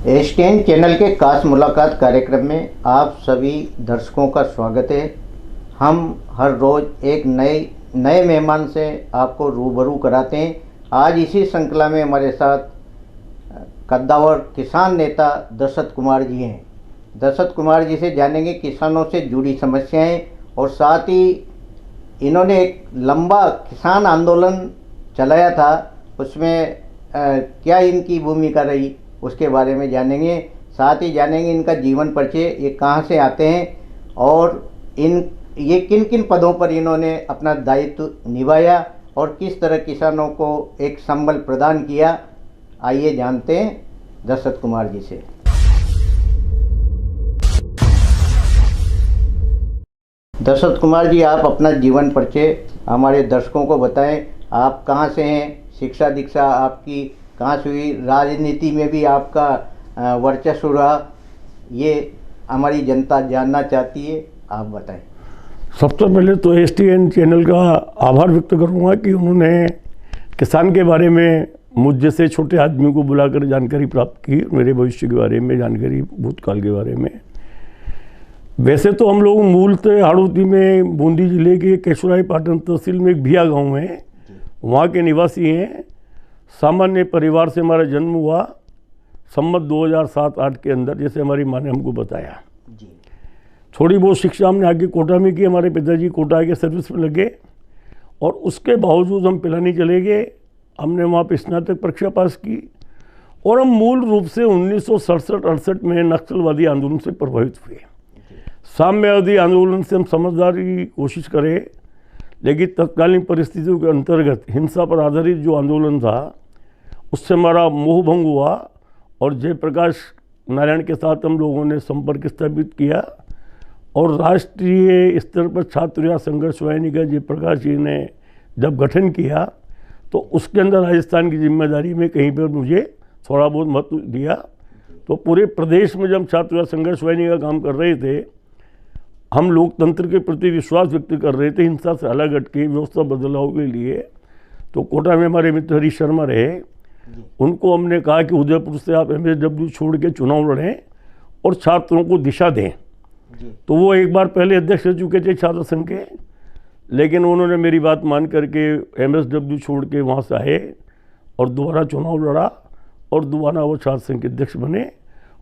STN channel के खास मुलाकात कार्यक्रम में आप सभी दर्शकों का स्वागत है। हम हर रोज़ एक नए मेहमान से आपको रूबरू कराते हैं। आज इसी श्रृंखला में हमारे साथ कद्दावर किसान नेता दशरथ कुमार जी हैं। दशरथ कुमार जी से जानेंगे किसानों से जुड़ी समस्याएं और साथ ही इन्होंने एक लंबा किसान आंदोलन चलाया था, उसमें क्या इनकी भूमिका रही उसके बारे में जानेंगे। साथ ही जानेंगे इनका जीवन परिचय, ये कहाँ से आते हैं और ये किन किन पदों पर इन्होंने अपना दायित्व निभाया और किस तरह किसानों को एक संबल प्रदान किया। आइए जानते हैं दशरथ कुमार जी से। दशरथ कुमार जी, आप अपना जीवन परिचय हमारे दर्शकों को बताएं। आप कहाँ से हैं, शिक्षा दीक्षा आपकी कहाँ से हुई, राजनीति में भी आपका वर्चस्व रहा, ये हमारी जनता जानना चाहती है, आप बताएं। सबसे पहले तो एसटीएन चैनल का आभार व्यक्त करूँगा कि उन्होंने किसान के बारे में मुझ जैसे छोटे आदमी को बुलाकर जानकारी प्राप्त की, मेरे भविष्य के बारे में जानकारी, भूतकाल के बारे में। वैसे तो हम लोग मूलतः हाड़ौती में बूंदी जिले के केशुराई पाटन तहसील में एक भिया गाँव है, वहाँ के निवासी हैं। सामान्य परिवार से हमारा जन्म हुआ संवत 2007-8 के अंदर, जैसे हमारी माँ ने हमको बताया। थोड़ी बहुत शिक्षा हमने आगे कोटा में की। हमारे पिताजी कोटा के सर्विस में लगे और उसके बावजूद हम पिलानी चले गए। हमने वहाँ पर स्नातक परीक्षा पास की और हम मूल रूप से 1967-68 में नक्सलवादी आंदोलन से प्रभावित हुए। साम्यवादी आंदोलन से हम समझदारी की कोशिश करें, लेकिन तत्कालीन परिस्थितियों के अंतर्गत हिंसा पर आधारित जो आंदोलन था उससे हमारा मोह भंग हुआ और जयप्रकाश नारायण के साथ हम लोगों ने संपर्क स्थापित किया और राष्ट्रीय स्तर पर छात्र या संघर्ष वाहिनी का जयप्रकाश जी ने जब गठन किया तो उसके अंदर राजस्थान की जिम्मेदारी में कहीं पर मुझे थोड़ा बहुत महत्व दिया। तो पूरे प्रदेश में जब छात्र या संघर्ष वाहिनी का काम कर रहे थे, हम लोकतंत्र के प्रति विश्वास व्यक्त कर रहे थे, हिंसा से अलग हट के व्यवस्था बदलाव के लिए। तो कोटा में हमारे मित्र हरीश शर्मा रहे, उनको हमने कहा कि उदयपुर से आप एमएसडब्ल्यू छोड़ के चुनाव लड़ें और छात्रों को दिशा दें। तो वो एक बार पहले अध्यक्ष रह चुके थे छात्र संघ के, लेकिन उन्होंने मेरी बात मान करके एमएसडब्ल्यू छोड़ के वहाँ से आए और दोबारा चुनाव लड़ा और दोबारा वो छात्र संघ के अध्यक्ष बने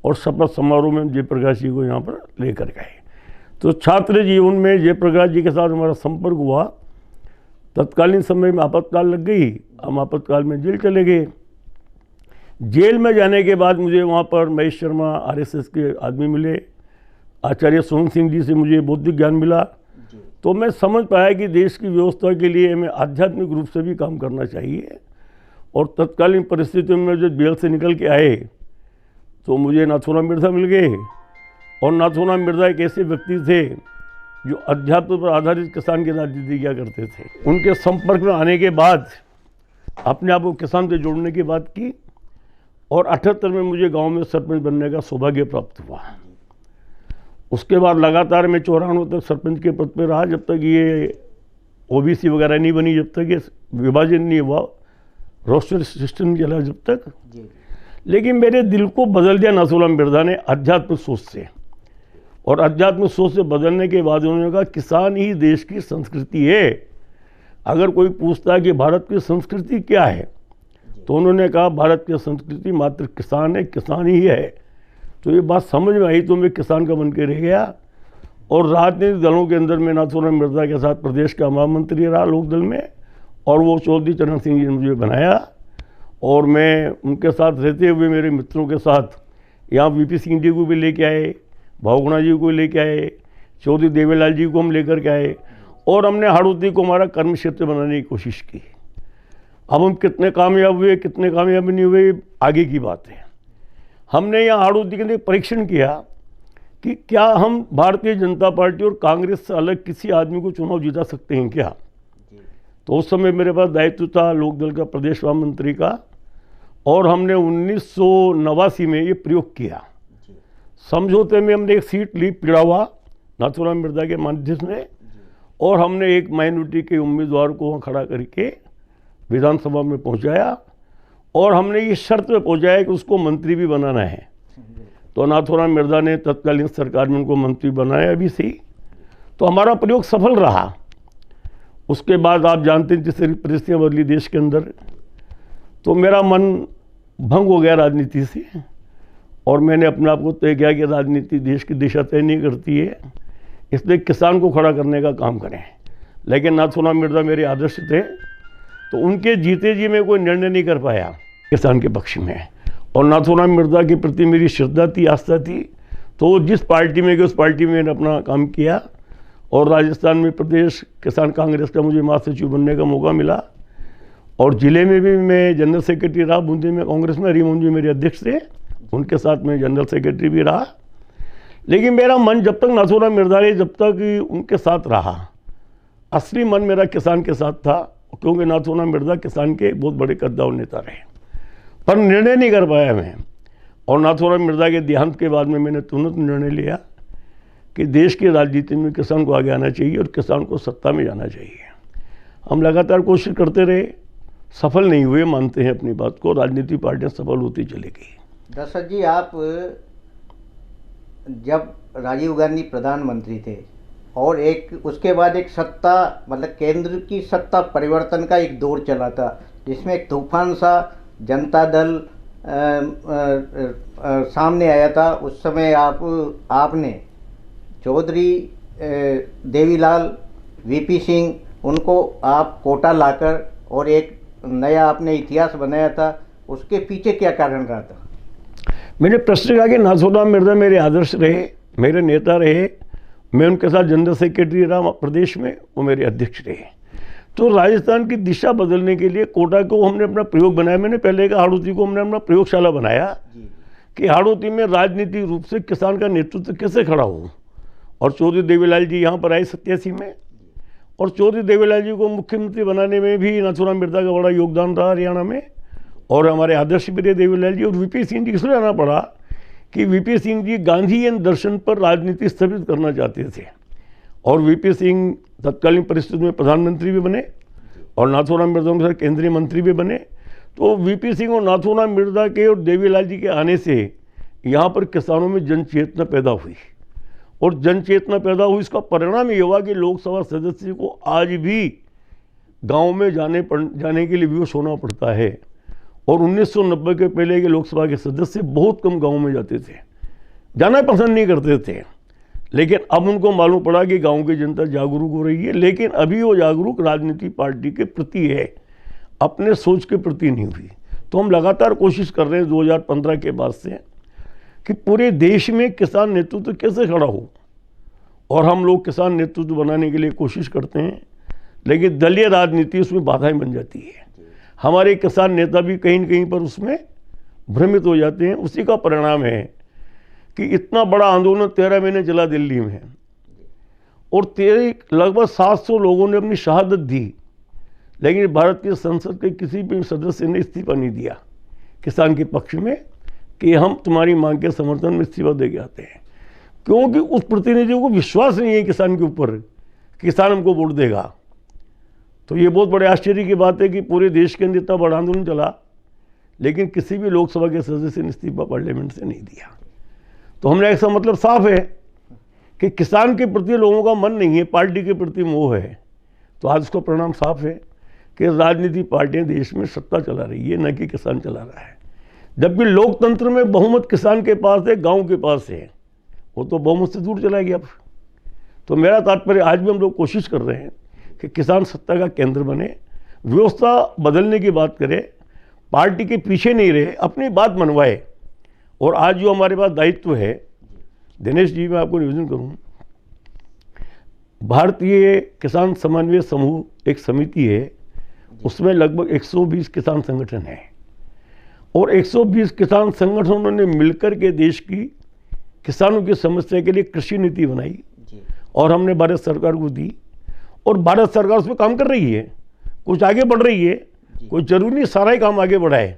और शपथ समारोह में जयप्रकाश जी को यहाँ पर लेकर गए। तो छात्र जीवन में जयप्रकाश जी के साथ हमारा संपर्क हुआ। तत्कालीन समय में आपातकाल लग गई, हम आपातकाल में जेल चले गए। जेल में जाने के बाद मुझे वहाँ पर महेश शर्मा आरएसएस के आदमी मिले, आचार्य सोहन सिंह जी से मुझे बौद्धिक ज्ञान मिला। तो मैं समझ पाया कि देश की व्यवस्था के लिए हमें आध्यात्मिक रूप से भी काम करना चाहिए। और तत्कालीन परिस्थितियों में जब जेल से निकल के आए तो मुझे नाथूराम मिर्जा मिल गए और नाथूराम मिर्जा एक ऐसे व्यक्ति थे जो अध्यात्म पर आधारित किसान की राजनीति किया करते थे। उनके संपर्क में आने के बाद अपने आप को किसान से जोड़ने की बात की और 78 में मुझे गांव में सरपंच बनने का सौभाग्य प्राप्त हुआ। उसके बाद लगातार मैं 94 तक सरपंच के पद पर रहा, जब तक ये ओबीसी वगैरह नहीं बनी, जब तक ये विभाजन नहीं हुआ, रोस्टर सिस्टम नहीं चला जब तक। लेकिन मेरे दिल को बदल दिया नाथूराम मिर्जा ने आध्यात्मिक सोच से, और आध्यात्मिक सोच से बदलने के बाद उन्होंने कहा किसान ही देश की संस्कृति है। अगर कोई पूछता है कि भारत की संस्कृति क्या है, तो उन्होंने कहा भारत की संस्कृति मात्र किसान है, किसान ही है। तो ये बात समझ में आई तो मैं किसान का बन के रह गया और राजनीतिक दलों के अंदर मैं नाथूराम मिर्जा के साथ प्रदेश का महामंत्री रहा लोकदल में, और वो चौधरी चरण सिंह जी ने मुझे बनाया और मैं उनके साथ रहते हुए मेरे मित्रों के साथ यहाँ वीपी सिंह जी को भी लेके आए, भावगुणा जी को लेके आए, चौधरी देवीलाल जी को हम लेकर के आए और हमने हाड़ौती को हमारा कर्म क्षेत्र बनाने की कोशिश की। अब हम कितने कामयाब हुए कितने कामयाब नहीं हुए आगे की बात है। हमने यहाँ हाड़ौती के लिए परीक्षण किया कि क्या हम भारतीय जनता पार्टी और कांग्रेस से अलग किसी आदमी को चुनाव जीता सकते हैं क्या। तो उस समय मेरे पास दायित्व था लोकदल का प्रदेश महामंत्री का, और हमने 1989 में ये प्रयोग किया। समझौते में हमने एक सीट ली पिड़ावा नाथूराम मिर्जा के माध्यम से, और हमने एक माइनॉरिटी के उम्मीदवार को वहाँ खड़ा करके विधानसभा में पहुँचाया और हमने ये शर्त पे पहुँचाया कि उसको मंत्री भी बनाना है। तो नाथूराम मिर्जा ने तत्कालीन सरकार में उनको मंत्री बनाया भी थी, तो हमारा प्रयोग सफल रहा। उसके बाद आप जानते हैं जिस परिस्थितियाँ बदली देश के अंदर, तो मेरा मन भंग हो गया राजनीति से, और मैंने अपने आप को तय किया कि राजनीति देश की दिशा तय नहीं करती है, इसलिए किसान को खड़ा करने का काम करें। लेकिन नाथूराम मिर्जा मेरे आदर्श थे, तो उनके जीते जी मैं कोई निर्णय नहीं कर पाया किसान के पक्ष में, और नाथूराम मिर्जा के प्रति मेरी श्रद्धा थी, आस्था थी, तो जिस पार्टी में गए उस पार्टी में मैंने अपना काम किया, और राजस्थान में प्रदेश किसान कांग्रेस का मुझे महासचिव बनने का मौका मिला, और ज़िले में भी मैं जनरल सेक्रेटरी रहा। बूंदी में कांग्रेस में हरिमोहन जी मेरे अध्यक्ष थे, उनके साथ मैं जनरल सेक्रेटरी भी रहा। लेकिन मेरा मन जब तक नाथूराम मिर्जा रहे, जब तक उनके साथ रहा, असली मन मेरा किसान के साथ था, क्योंकि नाथूराम मिर्जा किसान के बहुत बड़े कद्दावर नेता रहे। पर निर्णय नहीं कर पाया मैं, और नाथूराम मिर्जा के देहांत के बाद में मैंने तुरंत निर्णय लिया कि देश की राजनीति में किसान को आगे आना चाहिए और किसान को सत्ता में जाना चाहिए। हम लगातार कोशिश करते रहे, सफल नहीं हुए, मानते हैं अपनी बात को, राजनीतिक पार्टियां सफल होती चली गई। दशरथ जी, आप जब राजीव गांधी प्रधानमंत्री थे और उसके बाद एक सत्ता, मतलब केंद्र की सत्ता परिवर्तन का एक दौर चला था, जिसमें एक तूफान सा जनता दल सामने आया था। उस समय आपने चौधरी देवीलाल, वीपी सिंह, उनको आप कोटा लाकर और एक नया आपने इतिहास बनाया था, उसके पीछे क्या कारण रहा था? मैंने प्रश्न कहा कि नाथूराम मिर्जा मेरे आदर्श रहे, मेरे नेता रहे, मैं उनके साथ जनरल सेक्रेटरी रहा प्रदेश में, वो मेरे अध्यक्ष रहे। तो राजस्थान की दिशा बदलने के लिए कोटा को हमने अपना प्रयोग बनाया। मैंने पहले कहा हाड़ौती को हमने अपना प्रयोगशाला बनाया कि हाड़ौती में राजनीतिक रूप से किसान का नेतृत्व कैसे खड़ा हो। और चौधरी देवीलाल जी यहाँ पर आए 87 में, और चौधरी देवीलाल जी को मुख्यमंत्री बनाने में भी नाथूराम मिर्जा का बड़ा योगदान रहा हरियाणा में, और हमारे आदर्श भी रहे देवीलाल जी। और वीपी सिंह जी इसलिए आना पड़ा कि वीपी सिंह जी गांधीयन दर्शन पर राजनीति स्थापित करना चाहते थे, और वीपी सिंह तत्कालीन परिस्थिति में प्रधानमंत्री भी बने और नाथूराम मिर्जा के साथ केंद्रीय मंत्री भी बने। तो वीपी सिंह और नाथूराम मिर्जा के और देवीलाल जी के आने से यहाँ पर किसानों में जन चेतना पैदा हुई, और जन चेतना पैदा हुई, इसका परिणाम ये हुआ कि लोकसभा सदस्य को आज भी गांव में जाने के लिए विवश होना पड़ता है। और 1990 के पहले के लोकसभा के सदस्य बहुत कम गांव में जाते थे, जाना पसंद नहीं करते थे। लेकिन अब उनको मालूम पड़ा कि गांव की जनता जागरूक हो रही है, लेकिन अभी वो जागरूक राजनीतिक पार्टी के प्रति है, अपने सोच के प्रति नहीं हुई। तो हम लगातार कोशिश कर रहे हैं 2015 के बाद से कि पूरे देश में किसान नेतृत्व कैसे खड़ा हो, और हम लोग किसान नेतृत्व बनाने के लिए कोशिश करते हैं, लेकिन दलीय राजनीति उसमें बाधाएं बन जाती है। हमारे किसान नेता भी कहीं न कहीं पर उसमें भ्रमित हो जाते हैं। उसी का परिणाम है कि इतना बड़ा आंदोलन 13 महीने चला दिल्ली में, और लगभग 700 लोगों ने अपनी शहादत दी, लेकिन भारत की संसद के किसी भी सदस्य ने इस्तीफा नहीं दिया किसान के पक्ष में कि हम तुम्हारी मांग के समर्थन में इस्तीफा दे के आते हैं, क्योंकि उस प्रतिनिधियों को विश्वास नहीं है किसान के ऊपर, किसान हमको वोट देगा। तो ये बहुत बड़े आश्चर्य की बात है कि पूरे देश के अंदर इतना बड़ा आंदोलन चला, लेकिन किसी भी लोकसभा के सदस्य ने इस्तीफा पार्लियामेंट से नहीं दिया। तो हमने ऐसा मतलब साफ है कि किसान के प्रति लोगों का मन नहीं है, पार्टी के प्रति मोह है। तो आज उसका परिणाम साफ है कि राजनीतिक पार्टियां देश में सत्ता चला रही है, न कि किसान चला रहा है। जबकि लोकतंत्र में बहुमत किसान के पास है, गांव के पास है, वो तो बहुमत से दूर चला गया अब। तो मेरा तात्पर्य आज भी हम लोग कोशिश कर रहे हैं कि किसान सत्ता का केंद्र बने, व्यवस्था बदलने की बात करे, पार्टी के पीछे नहीं रहे, अपनी बात मनवाए। और आज जो हमारे पास दायित्व है, दिनेश जी, मैं आपको निवेदन करूं, भारतीय किसान समन्वय समूह एक समिति है, उसमें लगभग 120 किसान संगठन हैं, और 120 किसान संगठनों ने मिलकर के देश की किसानों की समस्या के लिए कृषि नीति बनाई, और हमने भारत सरकार को दी, और भारत सरकार उस पर काम कर रही है, कुछ आगे बढ़ रही है। कोई जरूरी नहीं सारा ही काम आगे बढ़ाए,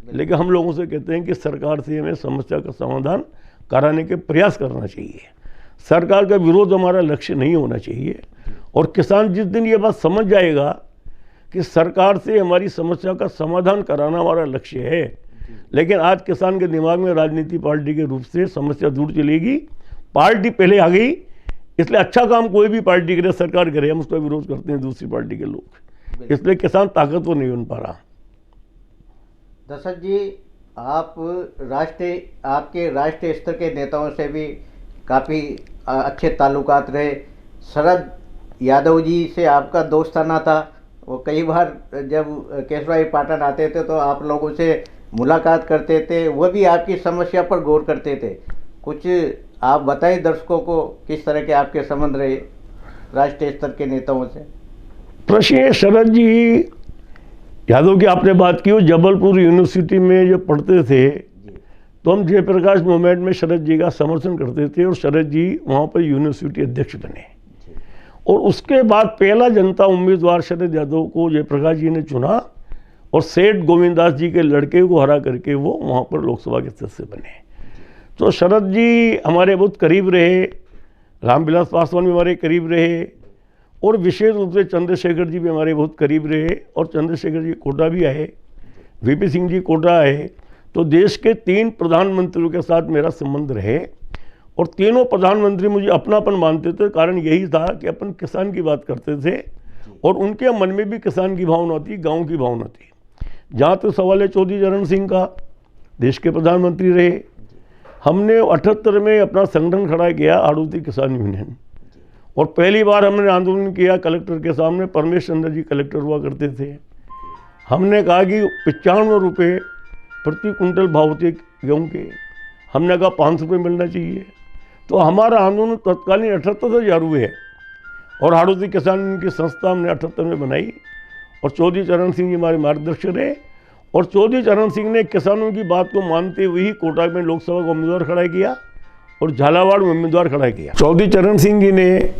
लेकिन हम लोगों से कहते हैं कि सरकार से हमें समस्या का समाधान कराने के प्रयास करना चाहिए। सरकार का विरोध हमारा लक्ष्य नहीं होना चाहिए। और किसान जिस दिन ये बात समझ जाएगा कि सरकार से हमारी समस्या का समाधान कराना हमारा लक्ष्य है, लेकिन आज किसान के दिमाग में राजनीति पार्टी के रूप से समस्या दूर चलेगी। पार्टी पहले आ गई, इसलिए अच्छा काम कोई भी पार्टी करे, सरकार करे, हम उसका विरोध करते हैं दूसरी पार्टी के लोग, इसलिए किसान ताकतवर नहीं बन पा रहा। दशरथ जी, आपके राष्ट्रीय स्तर के नेताओं से भी काफ़ी अच्छे ताल्लुकात रहे। शरद यादव जी से आपका दोस्ताना था, वो कई बार जब केशव पाटन आते थे तो आप लोगों से मुलाकात करते थे, वो भी आपकी समस्या पर गौर करते थे। कुछ आप बताएं दर्शकों को किस तरह के आपके संबंध रहे राष्ट्रीय स्तर के नेताओं से। प्रश्न शरद जी यादव की आपने बात की, वो जबलपुर यूनिवर्सिटी में जब पढ़ते थे तो हम जयप्रकाश मूवमेंट में शरद जी का समर्थन करते थे और शरद जी वहाँ पर यूनिवर्सिटी अध्यक्ष बने और उसके बाद पहला जनता उम्मीदवार शरद यादव को जयप्रकाश जी ने चुना और सेठ गोविंदास जी के लड़के को हरा करके वो वहाँ पर लोकसभा के सदस्य बने। तो शरद जी हमारे बहुत करीब रहे, रामविलास पासवान भी हमारे करीब रहे और विशेष रूप से चंद्रशेखर जी भी हमारे बहुत करीब रहे और चंद्रशेखर जी कोटा भी आए, वीपी सिंह जी कोटा आए। तो देश के 3 प्रधानमंत्रियों के साथ मेरा संबंध रहे और तीनों प्रधानमंत्री मुझे अपनापन मानते थे। कारण यही था कि अपन किसान की बात करते थे और उनके मन में भी किसान की भावना थी, गांव की भावना थी। जहाँ तक सवाल है चौधरी चरण सिंह का, देश के प्रधानमंत्री रहे। हमने 78 में अपना संगठन खड़ा किया आड़ूती किसान यूनियन और पहली बार हमने आंदोलन किया कलेक्टर के सामने। परमेश चंद्र जी कलेक्टर हुआ करते थे। हमने कहा कि 95 रुपये प्रति कुंटल भाव थे गेहूँ के, हमने कहा 500 रुपये मिलना चाहिए। तो हमारा आंदोलन तत्कालीन 78 से जारी है और आड़ूती किसान की संस्था हमने 78 में बनाई और चौधरी चरण सिंह जी हमारे मार्गदर्शक रहे और चौधरी चरण सिंह ने किसानों की बात को मानते हुए ही कोटा में लोकसभा का उम्मीदवार खड़ा किया और झालावाड़ में उम्मीदवार खड़ा किया। चौधरी चरण सिंह जी ने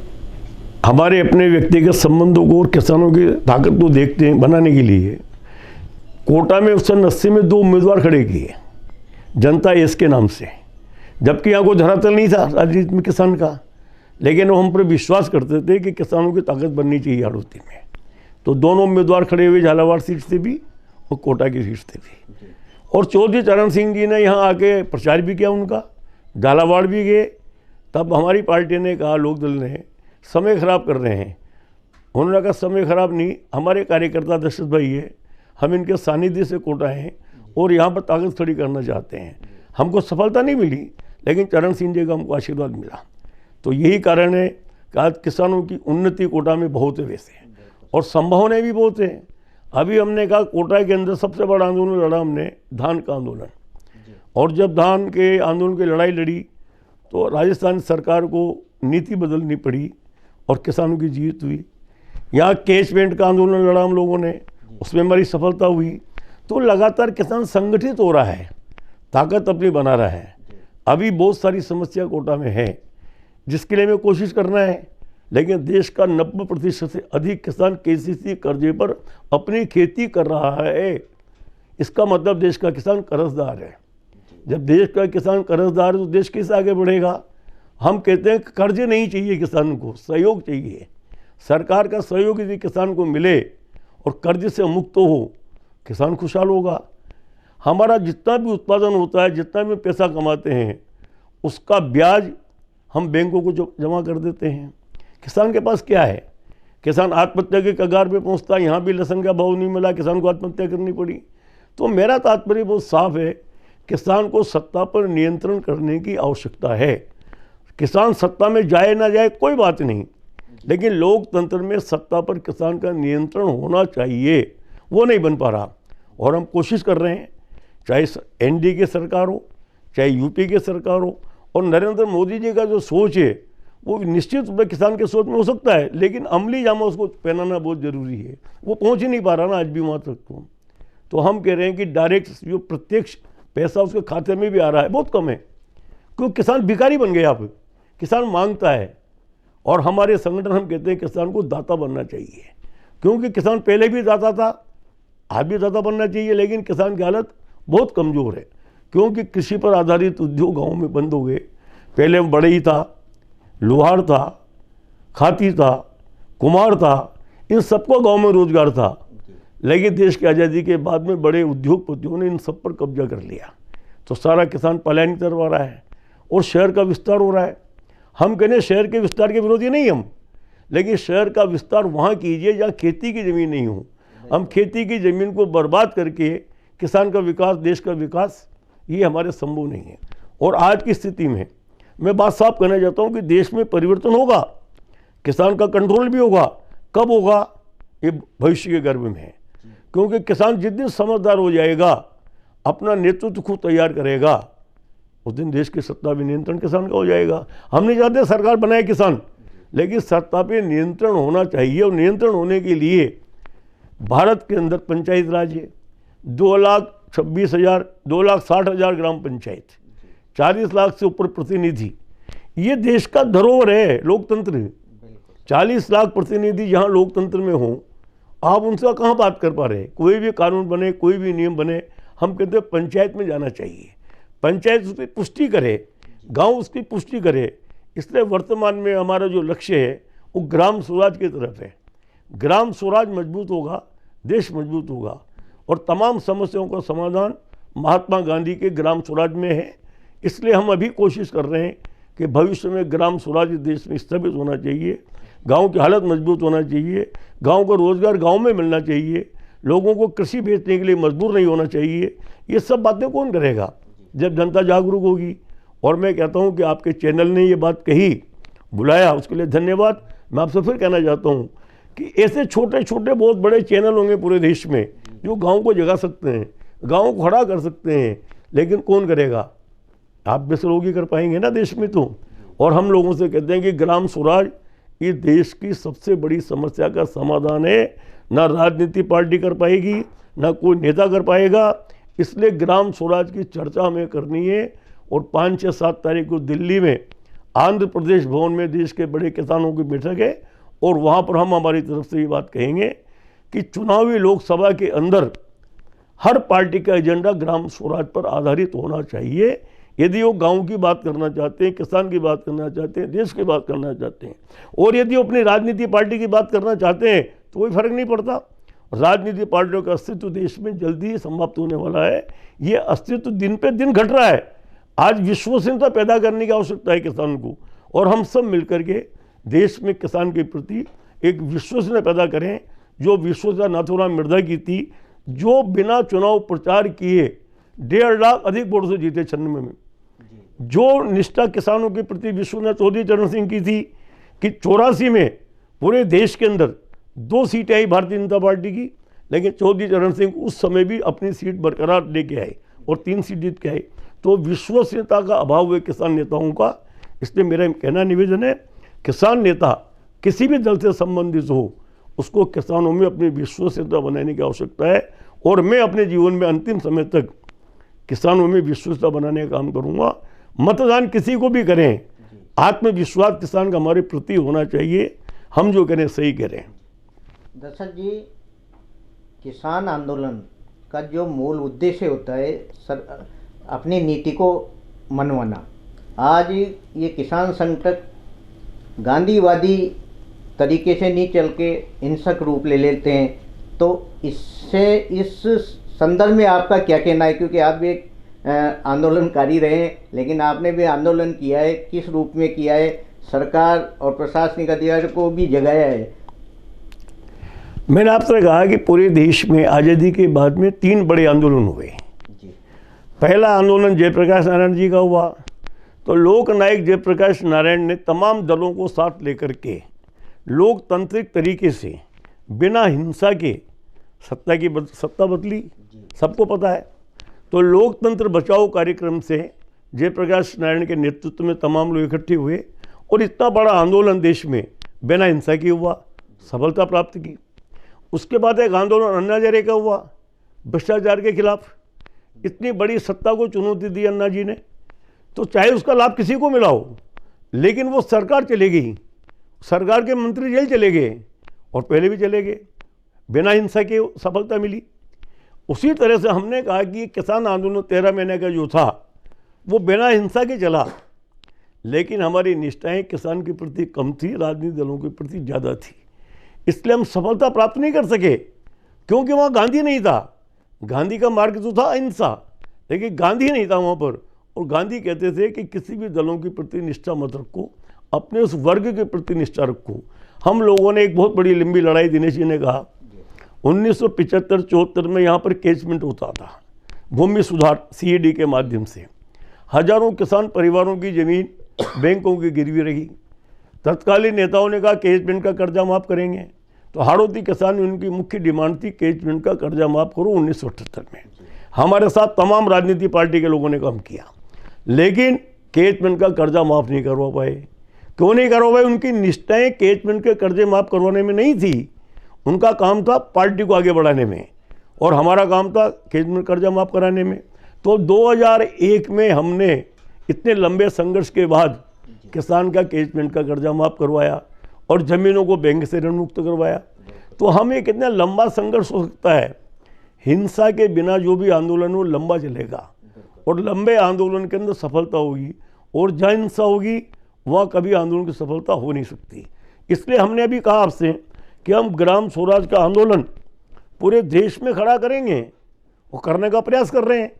हमारे अपने व्यक्तिगत संबंधों को और किसानों की ताकत को देखते हैं बनाने के लिए कोटा में 1980 में 2 उम्मीदवार खड़े किए जनता एस के नाम से, जबकि यहाँ कोई धरातल नहीं था राजनीति में किसान का, लेकिन वो हम पर विश्वास करते थे कि किसानों की ताकत बननी चाहिए आड़ूती में। तो दोनों उम्मीदवार खड़े हुए झालावाड़ सीट से भी और कोटा की सीट से भी और चौधरी चरण सिंह जी ने यहाँ आके प्रचार भी किया उनका, झालावाड़ भी गए। तब हमारी पार्टी ने कहा, लोकदल ने, समय खराब कर रहे हैं। उन्होंने कहा समय खराब नहीं, हमारे कार्यकर्ता दशरथ भाई है, हम इनके सानिध्य से कोटा हैं और यहाँ पर ताकत खड़ी करना चाहते हैं। हमको सफलता नहीं मिली लेकिन चरण सिंह जी का हमको आशीर्वाद मिला। तो यही कारण है कि आज किसानों की उन्नति कोटा में बहुत है वैसे और संभावनाएं भी बहुत है। अभी हमने कहा कोटा के अंदर सबसे बड़ा आंदोलन लड़ा हमने, धान का आंदोलन, और जब धान के आंदोलन की लड़ाई लड़ी तो राजस्थान सरकार को नीति बदलनी पड़ी और किसानों की जीत हुई। यहाँ कैश पेंट का आंदोलन लड़ा हम लोगों ने, उसमें हमारी सफलता हुई। तो लगातार किसान संगठित हो रहा है, ताकत अपनी बना रहा है। अभी बहुत सारी समस्या कोटा में है जिसके लिए हमें कोशिश करना है, लेकिन देश का 90% से अधिक किसान केसीसी कर्जे पर अपनी खेती कर रहा है। इसका मतलब देश का किसान कर्जदार है। जब देश का किसान कर्जदार है तो देश कैसे आगे बढ़ेगा। हम कहते हैं कर्जे नहीं चाहिए किसान को, सहयोग चाहिए। सरकार का सहयोग यदि किसान को मिले और कर्ज से मुक्त हो, किसान खुशहाल होगा। हमारा जितना भी उत्पादन होता है, जितना भी पैसा कमाते हैं, उसका ब्याज हम बैंकों को जमा कर देते हैं। किसान के पास क्या है? किसान आत्महत्या के कगार पे पहुंचता है। यहाँ भी लहसुन का भाव नहीं मिला, किसान को आत्महत्या करनी पड़ी। तो मेरा तात्पर्य बहुत साफ है, किसान को सत्ता पर नियंत्रण करने की आवश्यकता है। किसान सत्ता में जाए ना जाए कोई बात नहीं, लेकिन लोकतंत्र में सत्ता पर किसान का नियंत्रण होना चाहिए। वो नहीं बन पा रहा और हम कोशिश कर रहे हैं, चाहे एनडीए की सरकार हो, चाहे यूपी की सरकार हो। और नरेंद्र मोदी जी का जो सोच है वो निश्चित रूप से किसान के सोच में हो सकता है, लेकिन अमली जामा उसको पहनाना बहुत ज़रूरी है। वो पहुंच ही नहीं पा रहा ना आज भी वहाँ तक। तो हम कह रहे हैं कि डायरेक्ट जो प्रत्यक्ष पैसा उसके खाते में भी आ रहा है बहुत कम है, क्योंकि किसान भिखारी बन गया। अब किसान मांगता है और हमारे संगठन हम कहते हैं किसान को दाता बनना चाहिए, क्योंकि किसान पहले भी दाता था, आज भी दाता बनना चाहिए। लेकिन किसान की हालत बहुत कमज़ोर है, क्योंकि कृषि पर आधारित उद्योग गाँव में बंद हो गए। पहले बढ़ई था, लोहार था, खाती था, कुम्हार था, इन सबको गांव में रोजगार था। लेकिन देश की आज़ादी के बाद में बड़े उद्योगपतियों ने इन सब पर कब्जा कर लिया, तो सारा किसान पलायन की तरफ आ रहा है और शहर का विस्तार हो रहा है। हम कहने शहर के विस्तार के विरोधी नहीं हम, लेकिन शहर का विस्तार वहाँ कीजिए जहाँ खेती की ज़मीन नहीं हो। हम खेती की ज़मीन को बर्बाद करके किसान का विकास, देश का विकास, ये हमारे संभव नहीं है। और आज की स्थिति में मैं बात साफ कहना चाहता हूँ कि देश में परिवर्तन होगा, किसान का कंट्रोल भी होगा। कब होगा? ये भविष्य के गर्भ में है, क्योंकि किसान जिस दिन समझदार हो जाएगा, अपना नेतृत्व खुद तैयार करेगा, उस दिन देश की सत्ता भी नियंत्रण किसान का हो जाएगा। हम नहीं चाहते सरकार बनाए किसान, लेकिन सत्ता पे नियंत्रण होना चाहिए। और नियंत्रण होने के लिए भारत के अंदर पंचायत राज है, 2,26,000 2,60,000 ग्राम पंचायत, 40 लाख से ऊपर प्रतिनिधि। ये देश का धरोहर है लोकतंत्र। 40 लाख प्रतिनिधि जहाँ लोकतंत्र में हों, आप उनसे कहाँ बात कर पा रहे हैं? कोई भी कानून बने, कोई भी नियम बने, हम कहते हैं पंचायत में जाना चाहिए, पंचायत उसकी पुष्टि करे, गांव उसकी पुष्टि करे। इसलिए वर्तमान में हमारा जो लक्ष्य है वो ग्राम स्वराज की तरफ है। ग्राम स्वराज मजबूत होगा, देश मजबूत होगा। और तमाम समस्याओं का समाधान महात्मा गांधी के ग्राम स्वराज में है। इसलिए हम अभी कोशिश कर रहे हैं कि भविष्य में ग्राम स्वराज देश में स्थापित होना चाहिए, गांव की हालत मजबूत होना चाहिए, गांव को रोजगार गांव में मिलना चाहिए, लोगों को कृषि बेचने के लिए मजबूर नहीं होना चाहिए। ये सब बातें कौन करेगा जब जनता जागरूक होगी? और मैं कहता हूं कि आपके चैनल ने ये बात कही, बुलाया, उसके लिए धन्यवाद। मैं आपसे फिर कहना चाहता हूं कि ऐसे छोटे छोटे बहुत बड़े चैनल होंगे पूरे देश में जो गांव को जगा सकते हैं, गांव को खड़ा कर सकते हैं, लेकिन कौन करेगा? आप जैसे लोग ही कर पाएंगे ना देश में तो। और हम लोगों से कहते हैं कि ग्राम स्वराज ये देश की सबसे बड़ी समस्या का समाधान है। ना राजनीति पार्टी कर पाएगी, ना कोई नेता कर पाएगा। इसलिए ग्राम स्वराज की चर्चा हमें करनी है। और 5, 6, 7 तारीख को दिल्ली में आंध्र प्रदेश भवन में देश के बड़े किसानों की बैठक है, और वहाँ पर हम हमारी तरफ से ये बात कहेंगे कि चुनावी लोकसभा के अंदर हर पार्टी का एजेंडा ग्राम स्वराज पर आधारित होना चाहिए। यदि वो गांव की बात करना चाहते हैं, किसान की बात करना चाहते हैं, देश की बात करना चाहते हैं, और यदि वो अपनी राजनीति पार्टी की बात करना चाहते हैं, तो कोई फर्क नहीं पड़ता। राजनीति पार्टियों का अस्तित्व देश में जल्दी ही समाप्त होने वाला है। ये अस्तित्व दिन पे दिन घट रहा है। आज विश्वसनीयता पैदा करने की आवश्यकता है किसान को, और हम सब मिलकर के देश में किसान के प्रति एक विश्वसनीयता पैदा करें, जो विश्वसनीयता नाथूराम मिर्जा की थी, जो बिना चुनाव प्रचार किए 1.5 लाख अधिक वोट से जीते 96 में। जो निष्ठा किसानों के प्रति विश्वसनीयता चौधरी चरण सिंह की थी कि 84 में पूरे देश के अंदर 2 सीटें आई भारतीय जनता पार्टी की, लेकिन चौधरी चरण सिंह उस समय भी अपनी सीट बरकरार लेके आए और 3 सीट जीत के आए। तो विश्वसनीयता का अभाव है किसान नेताओं का। इसलिए मेरा कहना निवेदन है, किसान नेता किसी भी दल से संबंधित हो, उसको किसानों में अपनी विश्वसनीयता बनाने की आवश्यकता है। और मैं अपने जीवन में अंतिम समय तक किसानों में विश्वसनीयता बनाने का काम करूँगा। मतदान किसी को भी करें, आत्मविश्वास किसान का हमारे प्रति होना चाहिए, हम जो करें सही करें। दर्शक जी, किसान आंदोलन का जो मूल उद्देश्य होता है अपनी नीति को मनवाना। आज ये किसान संकट गांधीवादी तरीके से नहीं चल के हिंसक रूप ले लेते हैं, तो इससे इस संदर्भ में आपका क्या कहना है? क्योंकि आप भी एक आंदोलनकारी रहे हैं, लेकिन आपने भी आंदोलन किया है, किस रूप में किया है? सरकार और प्रशासनिक अधिकारियों को भी जगाया है। मैंने आपसे कहा कि पूरे देश में आज़ादी के बाद में 3 बड़े आंदोलन हुए। पहला आंदोलन जयप्रकाश नारायण जी का हुआ, तो लोक नायक जयप्रकाश नारायण ने तमाम दलों को साथ लेकर के लोकतांत्रिक तरीके से बिना हिंसा के सत्ता बदली, सबको पता है। तो लोकतंत्र बचाओ कार्यक्रम से जयप्रकाश नारायण के नेतृत्व में तमाम लोग इकट्ठे हुए और इतना बड़ा आंदोलन देश में बिना हिंसा के हुआ, सफलता प्राप्त की। उसके बाद एक आंदोलन अन्ना हजारे का हुआ, भ्रष्टाचार के खिलाफ। इतनी बड़ी सत्ता को चुनौती दी अन्ना जी ने, तो चाहे उसका लाभ किसी को मिला हो, लेकिन वो सरकार चले गई, सरकार के मंत्री जेल चले गए और पहले भी चले गए, बिना हिंसा के सफलता मिली। उसी तरह से हमने कहा कि किसान आंदोलन 13 महीने का जो था वो बिना हिंसा के चला, लेकिन हमारी निष्ठाएं किसान के प्रति कम थी, राजनीतिक दलों के प्रति ज़्यादा थी, इसलिए हम सफलता प्राप्त नहीं कर सके। क्योंकि वहाँ गांधी नहीं था। गांधी का मार्ग तो था अहिंसा, लेकिन गांधी नहीं था वहाँ पर। और गांधी कहते थे कि किसी भी दलों के प्रति निष्ठा मत रखो, अपने उस वर्ग के प्रति निष्ठा रखो। हम लोगों ने एक बहुत बड़ी लंबी लड़ाई, दिनेश जी ने कहा 1975-74 में यहाँ पर कैचमेंट होता था, भूमि सुधार CAD के माध्यम से हजारों किसान परिवारों की जमीन बैंकों की गिरवी रही। तत्कालीन नेताओं ने कहा कैचमेंट का कर्जा माफ़ करेंगे, तो हाड़ौती किसान में उनकी मुख्य डिमांड थी कैचमेंट का कर्जा माफ़ करो। 1978 में हमारे साथ तमाम राजनीतिक पार्टी के लोगों ने काम किया, लेकिन कैचमेंट का कर्जा माफ़ नहीं करवा पाए। क्यों नहीं करवा पाए? उनकी निष्ठाएं कैचमेंट के कर्जे माफ़ करवाने में नहीं थी। उनका काम था पार्टी को आगे बढ़ाने में, और हमारा काम था कैचमेंट कर्जा माफ़ कराने में। तो 2001 में हमने इतने लंबे संघर्ष के बाद किसान का कैचमेंट का कर्जा माफ़ करवाया और ज़मीनों को बैंक से ऋण मुक्त करवाया। तो हमें कितना लंबा संघर्ष हो सकता है। हिंसा के बिना जो भी आंदोलन हो लंबा चलेगा, और लंबे आंदोलन के अंदर सफलता होगी, और जहाँ हिंसा होगी वहाँ कभी आंदोलन की सफलता हो नहीं सकती। इसलिए हमने अभी कहा आपसे कि हम ग्राम स्वराज का आंदोलन पूरे देश में खड़ा करेंगे, वो करने का प्रयास कर रहे हैं।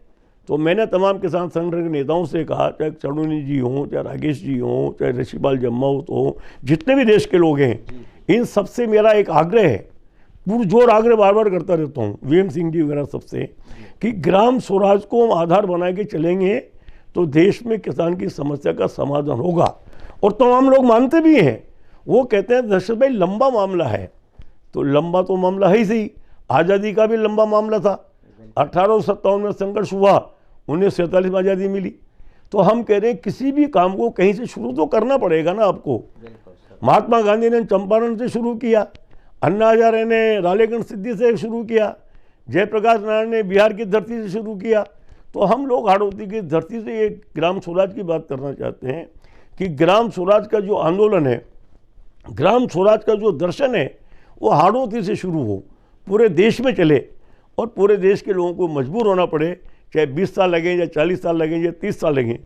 तो मैंने तमाम किसान संगठन के नेताओं से कहा, चाहे चढ़ूनी जी हों, चाहे राकेश जी हों, चाहे ऋषिपाल जम्मावत हों, जितने भी देश के लोग हैं, इन सबसे मेरा एक आग्रह है, पुरजोर आग्रह बार बार करता रहता हूँ, VM सिंह जी वगैरह सबसे, कि ग्राम स्वराज को हम आधार बना के चलेंगे तो देश में किसान की समस्या का समाधान होगा। और तमाम लोग मानते भी हैं। वो कहते हैं दशरथ भाई लंबा मामला है, तो लंबा तो मामला है ही सही। आज़ादी का भी लंबा मामला था, 1857 में संघर्ष हुआ, 1947 में आज़ादी मिली। तो हम कह रहे हैं किसी भी काम को कहीं से शुरू तो करना पड़ेगा ना आपको। महात्मा गांधी ने चंपारण से शुरू किया, अन्ना हजारे ने रालेगंज सिद्धि से शुरू किया, जयप्रकाश नारायण ने बिहार की धरती से शुरू किया। तो हम लोग हाड़ौती की धरती से ये ग्राम स्वराज की बात करना चाहते हैं कि ग्राम स्वराज का जो आंदोलन है, ग्राम स्वराज का जो दर्शन है, वो हाड़ौती से शुरू हो, पूरे देश में चले, और पूरे देश के लोगों को मजबूर होना पड़े, चाहे 20 साल लगें या 40 साल लगें या 30 साल लगें।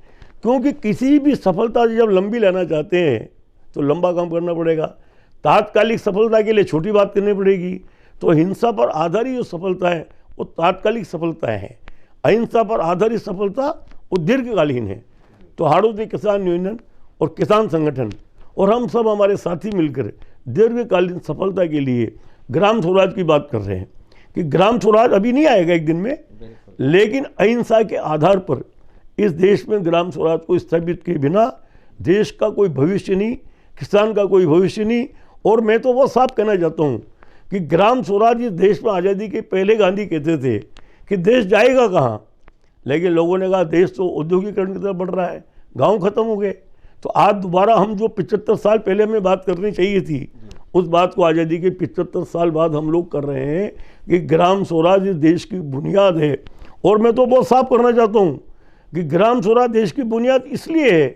क्योंकि किसी भी सफलता जब लंबी लेना चाहते हैं तो लंबा काम करना पड़ेगा। तात्कालिक सफलता के लिए छोटी बात करनी पड़ेगी। तो हिंसा पर आधारित जो सफलता है वो तात्कालिक सफलताएं हैं, अहिंसा पर आधारित सफलता वो दीर्घकालीन है। तो हाड़ौती किसान यूनियन और किसान संगठन और हम सब हमारे साथी मिलकर दीर्घकालीन सफलता के लिए ग्राम स्वराज की बात कर रहे हैं कि ग्राम स्वराज अभी नहीं आएगा एक दिन में, लेकिन अहिंसा के आधार पर इस देश में ग्राम स्वराज को स्थापित किए बिना देश का कोई भविष्य नहीं, किसान का कोई भविष्य नहीं। और मैं तो वो साफ कहना चाहता हूँ कि ग्राम स्वराज इस देश में आज़ादी के पहले गांधी कहते थे कि देश जाएगा कहाँ, लेकिन लोगों ने कहा देश तो औद्योगिकरण की तरफ बढ़ रहा है, गांव खत्म हो गए। तो आज दोबारा हम जो 75 साल पहले हमें बात करनी चाहिए थी, उस बात को आज़ादी के 75 साल बाद हम लोग कर रहे हैं कि ग्राम स्वराज इस देश की बुनियाद है। और मैं तो बहुत साफ करना चाहता हूँ कि ग्राम स्वराज देश की बुनियाद इसलिए है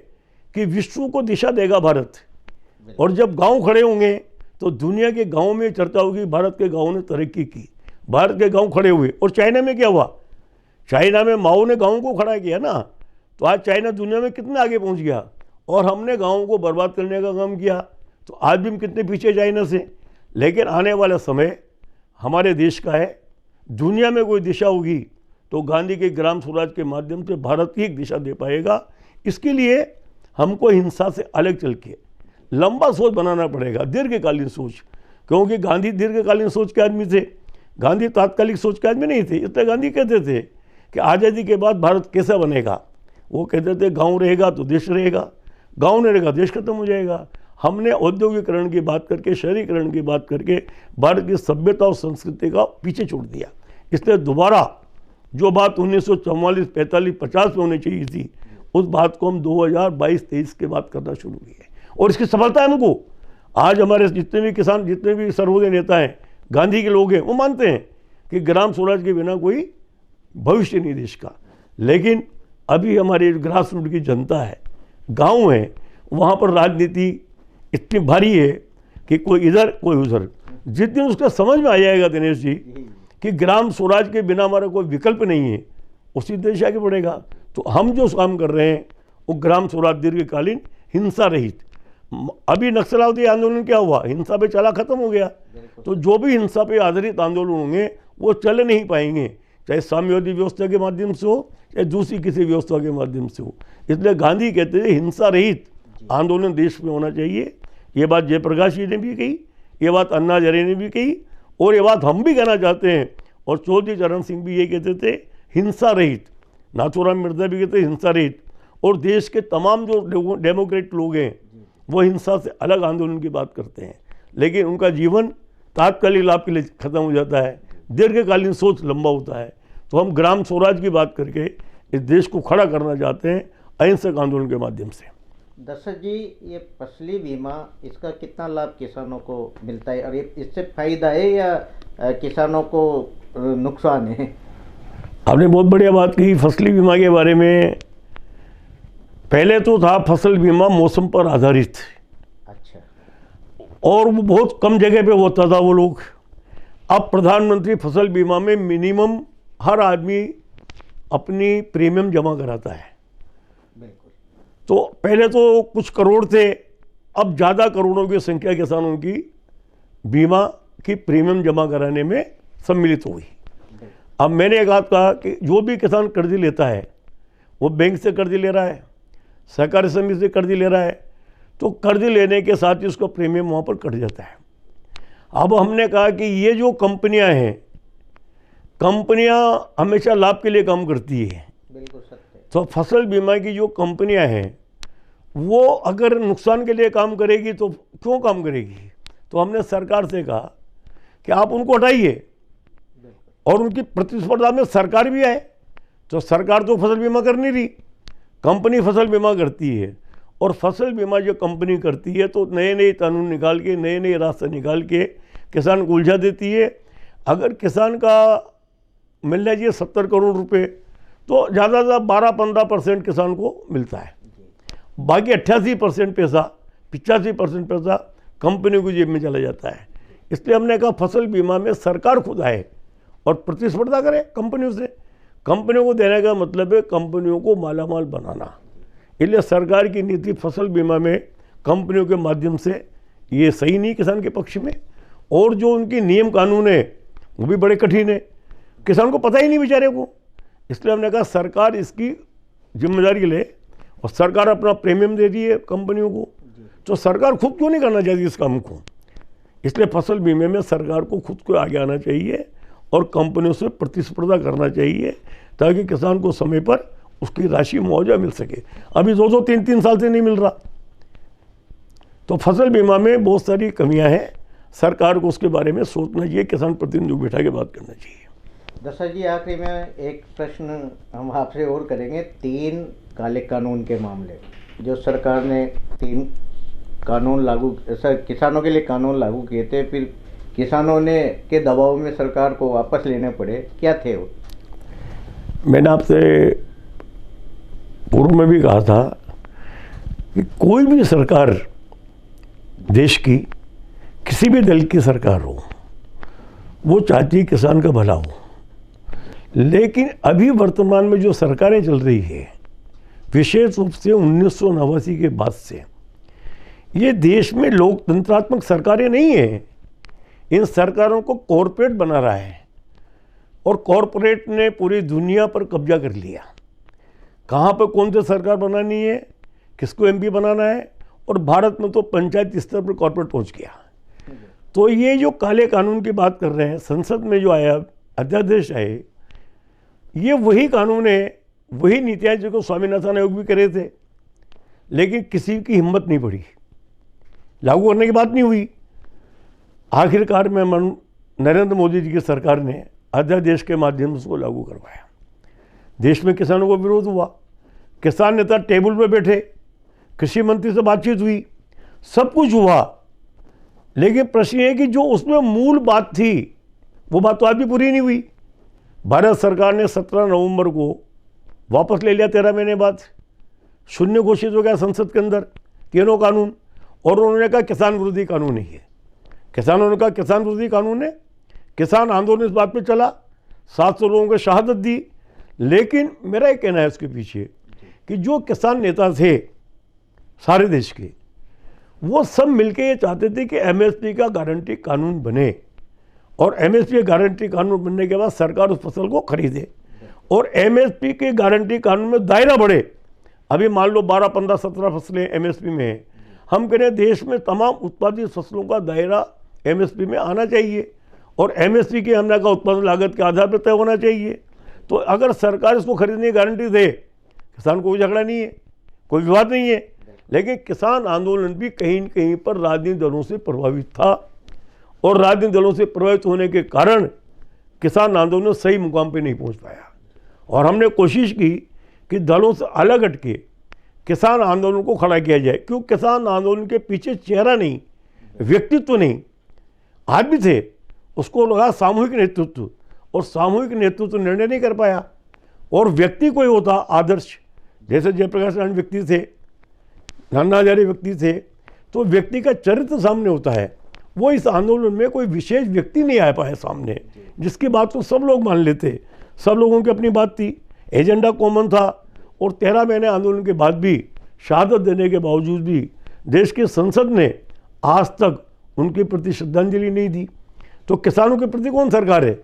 कि विश्व को दिशा देगा भारत। और जब गांव खड़े होंगे तो दुनिया के गांवों में चर्चा होगी भारत के गांवों ने तरक्की की, भारत के गांव खड़े हुए। और चाइना में क्या हुआ, चाइना में माओ ने गांवों को खड़ा किया ना, तो आज चाइना दुनिया में कितना आगे पहुंच गया। और हमने गांवों को बर्बाद करने का काम किया, तो आज भी हम कितने पीछे चाइना से। लेकिन आने वाला समय हमारे देश का है, दुनिया में कोई दिशा होगी तो गांधी के ग्राम स्वराज के माध्यम से भारत की एक दिशा दे पाएगा। इसके लिए हमको हिंसा से अलग चल के लंबा सोच बनाना पड़ेगा, दीर्घकालीन सोच। क्योंकि गांधी दीर्घकालीन सोच के आदमी थे, गांधी तात्कालिक सोच के आदमी नहीं थे। इसलिए गांधी कहते थे कि आज़ादी के बाद भारत कैसा बनेगा। वो कहते थे गांव रहेगा तो देश रहेगा, गांव नहीं रहेगा देश खत्म हो जाएगा। हमने औद्योगिकरण की बात करके, शहरीकरण की बात करके भारत की सभ्यता और संस्कृति का पीछे छोड़ दिया। इसलिए दोबारा जो बात 1944, 45, 50 में होनी चाहिए थी, उस बात को हम 2022-23 के बाद करना शुरू किए। और इसकी सफलता है हमको। आज हमारे जितने भी किसान, जितने भी सर्वोदय नेता हैं, गांधी के लोग हैं, वो मानते हैं कि ग्राम स्वराज के बिना कोई भविष्य नहीं देश का। लेकिन अभी हमारे ग्रास रूट की जनता है, गांव है, वहाँ पर राजनीति इतनी भारी है कि कोई इधर कोई उधर। जिस दिन उसका समझ में आ जाएगा दिनेश जी कि ग्राम स्वराज के बिना हमारा कोई विकल्प नहीं है, उसी देश आगे बढ़ेगा। तो हम जो काम कर रहे हैं वो ग्राम स्वराज दीर्घकालीन, हिंसा रहित, अभी नक्सलवादी आंदोलन क्या हुआ, हिंसा पे चला, खत्म हो गया। तो जो भी हिंसा पे आधारित आंदोलन होंगे वो चल नहीं पाएंगे, चाहे साम्यवादी व्यवस्था के माध्यम से हो चाहे दूसरी किसी व्यवस्था के माध्यम से हो। इसलिए गांधी कहते थे हिंसा रहित आंदोलन देश में होना चाहिए। ये बात जयप्रकाश जी ने भी कही, ये बात अन्ना हजारे ने भी कही, और ये बात हम भी कहना चाहते हैं। और चौधरी चरण सिंह भी ये कहते थे हिंसा रहित, नाथूराम मिर्जा भी कहते हिंसा रहित, और देश के तमाम जो डेमोक्रेट लोग हैं वो हिंसा से अलग आंदोलन की बात करते हैं। लेकिन उनका जीवन तात्कालिक लाभ के लिए खत्म हो जाता है, दीर्घकालीन सोच लंबा होता है। तो हम ग्राम स्वराज की बात करके इस देश को खड़ा करना चाहते हैं अहिंसक आंदोलन के माध्यम से। दशरथ जी, ये फसली बीमा, इसका कितना लाभ किसानों को मिलता है, और ये इससे फायदा है या किसानों को नुकसान है? आपने बहुत बढ़िया बात कही फसली बीमा के बारे में। पहले तो था फसल बीमा मौसम पर आधारित, अच्छा, और वो बहुत कम जगह पे होता था वो लोग। अब प्रधानमंत्री फसल बीमा में मिनिमम हर आदमी अपनी प्रीमियम जमा कराता है। बिल्कुल। तो पहले तो कुछ करोड़ थे, अब ज़्यादा करोड़ों की संख्या किसानों की बीमा की प्रीमियम जमा कराने में सम्मिलित हो गई। अब मैंने एक बात कहा कि जो भी किसान कर्ज लेता है वो बैंक से कर्ज ले रहा है, सहकारी समिति से कर्ज ले रहा है, तो कर्ज लेने के साथ ही उसका प्रीमियम वहाँ पर कट जाता है। अब हमने कहा कि ये जो कंपनियां हैं, कंपनियां हमेशा लाभ के लिए काम करती है। बिल्कुल सत्य। तो फसल बीमा की जो कंपनियां हैं वो अगर नुकसान के लिए काम करेगी तो क्यों काम करेगी? तो हमने सरकार से कहा कि आप उनको हटाइए, और उनकी प्रतिस्पर्धा में सरकार भी आए। तो सरकार तो फसल बीमा कर नहीं रही, कंपनी फसल बीमा करती है। और फसल बीमा जो कंपनी करती है तो नए नए कानून निकाल के, नए नए रास्ते निकाल के किसान को उलझा देती है। अगर किसान का मिलना चाहिए 70 करोड़ रुपए, तो ज़्यादा से ज़्यादा 12-15% किसान को मिलता है, बाकी 88% पैसा, 85% पैसा कंपनी की जेब में चला जाता है। इसलिए हमने कहा फसल बीमा में सरकार खुद आए और प्रतिस्पर्धा करे कंपनियों से। कंपनियों को देने का मतलब है कंपनियों को मालामाल बनाना। इसलिए सरकार की नीति फसल बीमा में कंपनियों के माध्यम से ये सही नहीं किसान के पक्ष में। और जो उनकी नियम कानून है वो भी बड़े कठिन है, किसान को पता ही नहीं बेचारे को। इसलिए हमने कहा सरकार इसकी जिम्मेदारी ले, और सरकार अपना प्रीमियम दे रही है कंपनियों को, तो सरकार खुद क्यों नहीं करना चाहती इस काम को? इसलिए फसल बीमे में सरकार को खुद को आगे आना चाहिए और कंपनियों से प्रतिस्पर्धा करना चाहिए, ताकि किसान को समय पर उसकी राशि मुआवजा मिल सके। अभी 2-2, 3-3 साल से नहीं मिल रहा। तो फसल बीमा में बहुत सारी कमियां हैं, सरकार को उसके बारे में सोचना चाहिए, किसान प्रतिनिधियों को बिठा के बात करना चाहिए। दशरथ जी, आखिरी में एक प्रश्न हम आपसे और करेंगे। 3 काले कानून के मामले, जो सरकार ने 3 कानून लागू, किसानों के लिए कानून लागू किए थे, फिर किसानों ने के दबाव में सरकार को वापस लेने पड़े, क्या थे वो? मैंने आपसे पूर्व में भी कहा था कि कोई भी सरकार, देश की किसी भी दल की सरकार हो, वो चाहती है किसान का भला हो। लेकिन अभी वर्तमान में जो सरकारें चल रही है, विशेष रूप से 1989 के बाद से, ये देश में लोकतंत्रात्मक सरकारें नहीं है। इन सरकारों को कॉरपोरेट बना रहा है, और कॉरपोरेट ने पूरी दुनिया पर कब्जा कर लिया। कहाँ पर कौन सी सरकार बनानी है, किसको एमपी बनाना है, और भारत में तो पंचायत स्तर पर कॉरपोरेट पहुँच गया। तो ये जो काले कानून की बात कर रहे हैं, संसद में जो आया अध्यादेश आए, ये वही कानून है, वही नीतियाँ जिनको स्वामीनाथन आयोग भी करे थे, लेकिन किसी की हिम्मत नहीं पड़ी, लागू करने की बात नहीं हुई। आखिरकार में नरेंद्र मोदी जी की सरकार ने अध्यादेश के माध्यम से उसको लागू करवाया। देश में किसानों को विरोध हुआ, किसान नेता टेबल पे बैठे, कृषि मंत्री से बातचीत हुई, सब कुछ हुआ, लेकिन प्रश्न है कि जो उसमें मूल बात थी वो बात तो आज भी पूरी नहीं हुई। भारत सरकार ने 17 नवंबर को वापस ले लिया, 13 महीने बाद शून्य घोषित हो गया संसद के अंदर तीनों कानून, और उन्होंने कहा किसान विरोधी कानून नहीं है। किसानों ने कहा किसान विरोधी कानून है। किसान आंदोलन इस बात पे चला, 700 लोगों को शहादत दी। लेकिन मेरा एक कहना है इसके पीछे कि जो किसान नेता थे सारे देश के, वो सब मिलके ये चाहते थे कि एमएसपी का गारंटी कानून बने, और एमएसपी गारंटी कानून बनने के बाद सरकार उस फसल को खरीदे, और एमएसपी के गारंटी कानून में दायरा बढ़े। अभी मान लो 12, 15, 17 फसलें एमएसपी में हैं, हम कह रहे हैं देश में तमाम उत्पादित फसलों का दायरा एमएसपी में आना चाहिए, और एमएसपी की हमने का उत्पादन लागत के आधार पर तय होना चाहिए। तो अगर सरकार इसको खरीदने की गारंटी दे, किसान को कोई झगड़ा नहीं है, कोई विवाद नहीं है। लेकिन किसान आंदोलन भी कहीं न कहीं पर राजनीतिक दलों से प्रभावित था, और राजनीतिक दलों से प्रभावित होने के कारण किसान आंदोलन सही मुकाम पे नहीं पहुंच पाया। और हमने कोशिश की कि दलों से अलग हटके किसान आंदोलन को खड़ा किया जाए, क्योंकि किसान आंदोलन के पीछे चेहरा नहीं, व्यक्तित्व नहीं, आदमी थे, उसको लगा सामूहिक नेतृत्व, और सामूहिक नेतृत्व निर्णय नहीं कर पाया। और व्यक्ति कोई होता आदर्श, जैसे जयप्रकाश नारायण व्यक्ति थे, अन्ना हजारे व्यक्ति थे, तो व्यक्ति का चरित्र सामने होता है। वो इस आंदोलन में कोई विशेष व्यक्ति नहीं आ पाया सामने, जिसकी बात तो सब लोग मान लेते, सब लोगों की अपनी बात थी, एजेंडा कॉमन था। और 13 महीने आंदोलन के बाद भी, शहादत देने के बावजूद भी देश की संसद ने आज तक उनके प्रति श्रद्धांजलि नहीं दी। तो किसानों के प्रति कौन सरकार है?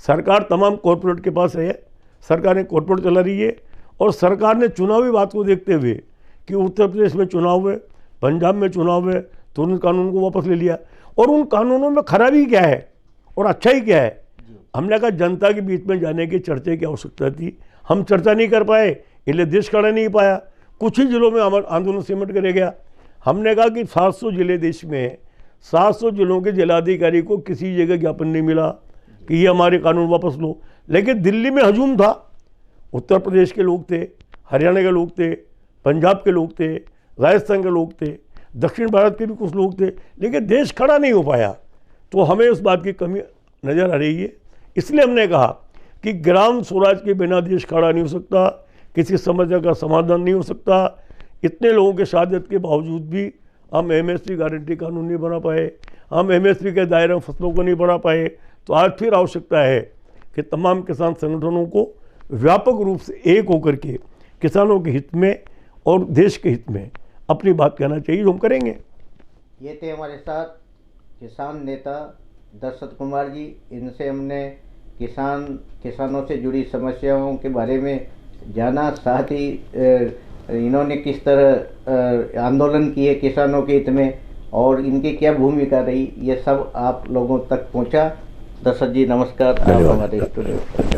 सरकार तमाम कॉरपोरेट के पास है, सरकार ने कॉरपोरेट चला रही है, और सरकार ने चुनावी बात को देखते हुए कि उत्तर प्रदेश में चुनाव है, पंजाब में चुनाव है, तो उन कानून को वापस ले लिया। और उन कानूनों में खराबी क्या है और अच्छा ही क्या है? हमने कहा जनता के बीच में जाने की चर्चा की आवश्यकता थी, हम चर्चा नहीं कर पाए, इसलिए देश खड़ा नहीं पाया। कुछ ही जिलों में आंदोलन सिमट कर गया। हमने कहा कि 700 जिले देश में हैं, 700 जिलों के जिलाधिकारी को किसी जगह ज्ञापन नहीं मिला कि ये हमारे कानून वापस लो। लेकिन दिल्ली में हजूम था, उत्तर प्रदेश के लोग थे, हरियाणा के लोग थे, पंजाब के लोग थे, राजस्थान के लोग थे, दक्षिण भारत के भी कुछ लोग थे, लेकिन देश खड़ा नहीं हो पाया। तो हमें उस बात की कमी नज़र आ रही है। इसलिए हमने कहा कि ग्राम स्वराज के बिना देश खड़ा नहीं हो सकता, किसी समस्या का समाधान नहीं हो सकता। इतने लोगों के शहादत के बावजूद भी हम एमएसपी गारंटी कानून नहीं बना पाए, हम एमएसपी के दायरे में फसलों को नहीं बढ़ा पाए। तो आज फिर आवश्यकता है कि तमाम किसान संगठनों को व्यापक रूप से एक होकर के किसानों के हित में और देश के हित में अपनी बात कहना चाहिए, जो हम करेंगे। ये थे हमारे साथ किसान नेता दशरथ कुमार जी। इनसे हमने किसानों से जुड़ी समस्याओं के बारे में जाना, साथ ही इन्होंने किस तरह आंदोलन किए किसानों के हित में और इनकी क्या भूमिका रही, ये सब आप लोगों तक पहुंचा। दशरथ जी नमस्कार, आप हमारे स्टूडियो।